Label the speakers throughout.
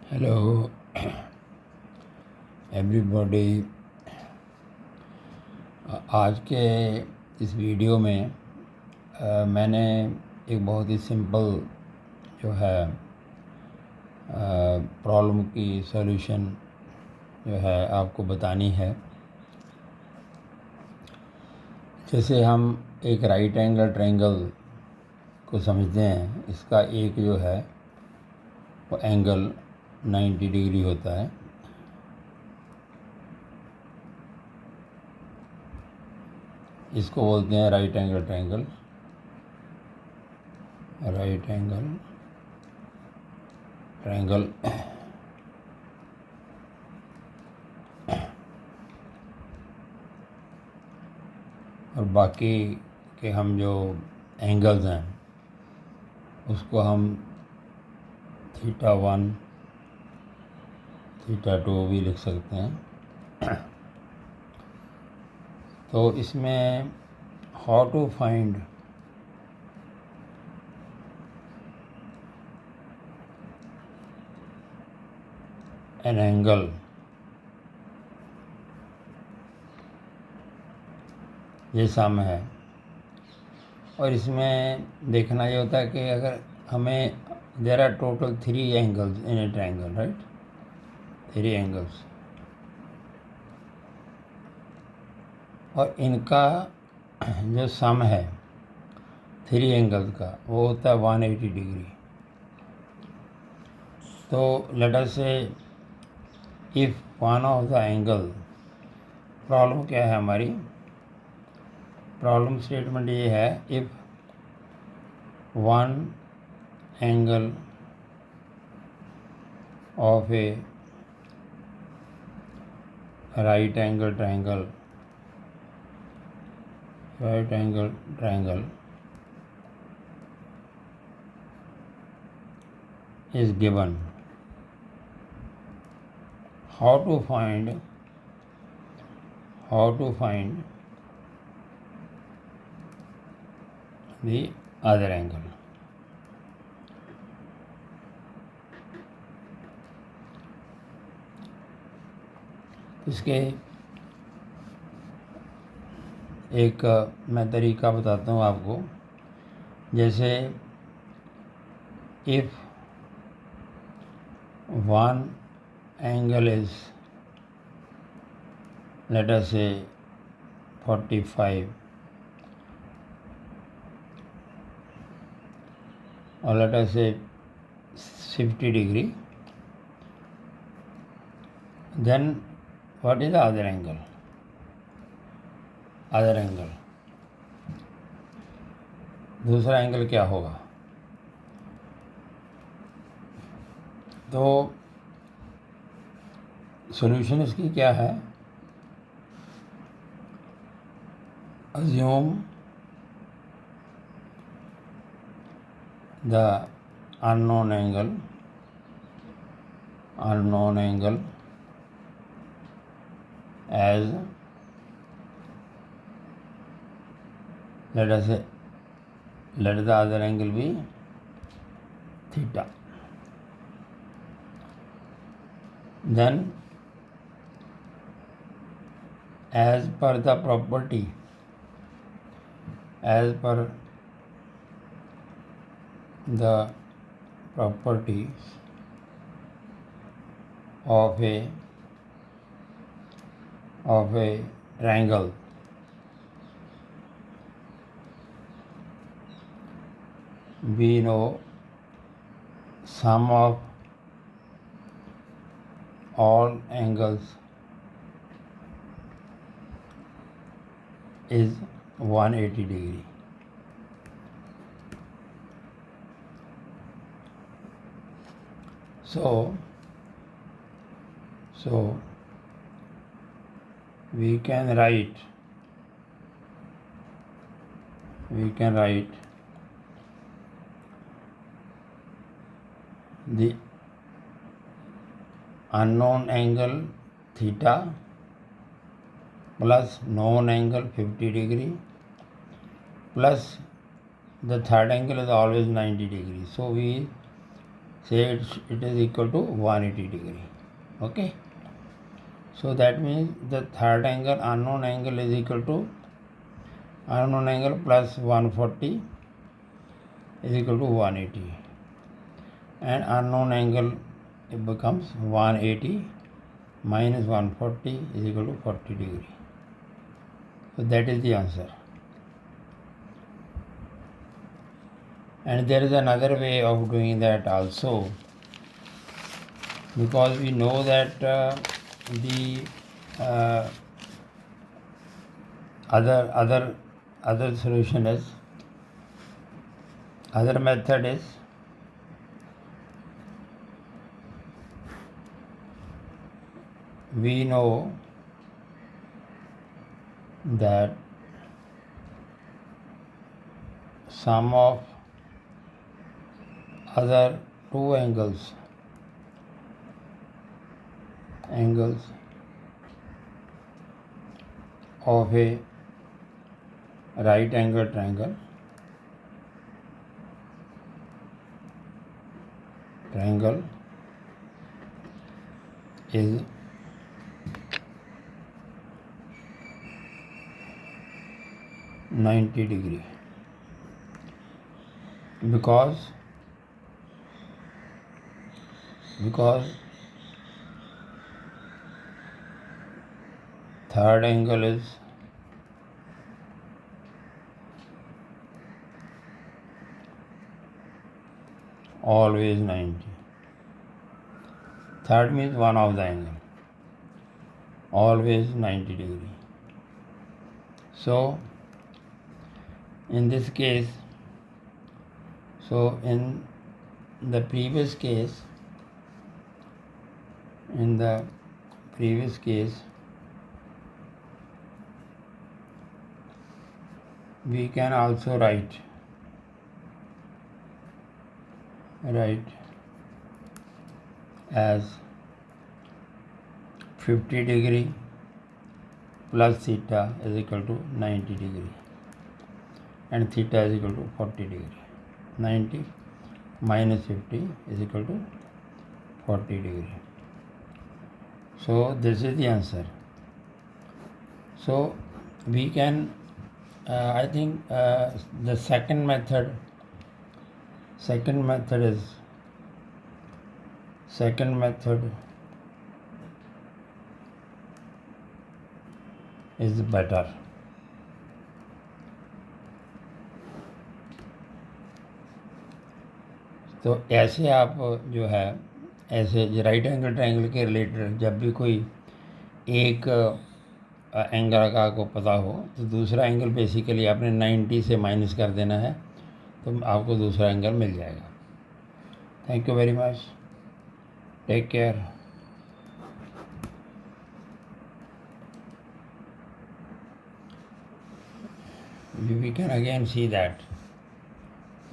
Speaker 1: Hello everybody. आज के इस वीडियो में मैंने एक बहुत ही सिंपल जो है प्रॉब्लम की सॉल्यूशन जो है आपको बतानी है। जैसे हम एक राइट एंगल ट्रायंगल को समझते हैं, इसका एक जो है वो एंगल 90 डिग्री होता है। इसको बोलते हैं right angle triangle. Right angle triangle और बाकी के हम जो एंगल्स हैं उसको हम θ1 θ2 भी लिख सकते हैं। तो इसमें how to find an angle, ये सम है। और इसमें देखना ये होता है कि अगर हमें there are total 3 angles in a triangle, right, 3 angles, और इनका जो सम है 3 एंगल्स का वो होता है 180 डिग्री। तो लेट अस से if one of the angle, problem क्या है हमारी, प्रॉब्लम स्टेटमेंट ये है, if one angle of A right angle triangle is given, how to find the other angle। इसके एक मैं तरीका बताता हूँ आपको। जैसे if one angle is let us say 45 और let us say 50 degree, then what is the other angle? दूसरा एंगल क्या होगा? तो सॉल्यूशन इसकी क्या है? assume the unknown angle as, let the other angle be theta. Then as per the properties of a triangle, we know sum of all angles is 180 degree. So we can write the unknown angle theta plus known angle 50 degree plus the third angle is always 90 degree. So we say it is equal to 180 degree. Okay, so that means the third angle, unknown angle, is equal to unknown angle plus 140 is equal to 180, and unknown angle, it becomes 180 minus 140 is equal to 40 degree. So that is the answer. And there is another way of doing that also, because we know that the other solution is, other method is, we know that sum of other two angles of a right angle triangle is 90 degree, because third angle is always 90. Third means one of the angle, always 90 degree. So in this case, in the previous case, we can also write as 50 degree plus theta is equal to 90 degree, and theta is equal to 40 degree. 90 minus 50 is equal to 40 degree. So this is the answer. So we can, I think the second method is better. तो ऐसे आप जो है, ऐसे right angle triangle के related जब भी कोई एक एंगल का आपको पता हो, तो दूसरा एंगल बेसिकली आपने 90 से माइनस कर देना है, तो आपको दूसरा एंगल मिल जाएगा. Thank you very much. Take care. We can again see that.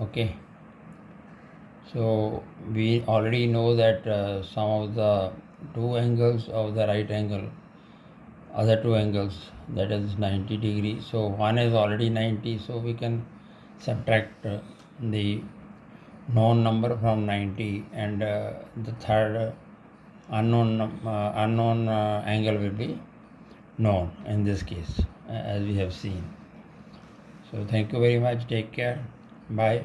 Speaker 1: Okay. So we already know that some of the two angles of the right angle, other two angles, that is 90 degrees. So one is already 90, so we can subtract the known number from 90, and the third unknown angle will be known in this case, as we have seen. So thank you very much. Take care. Bye.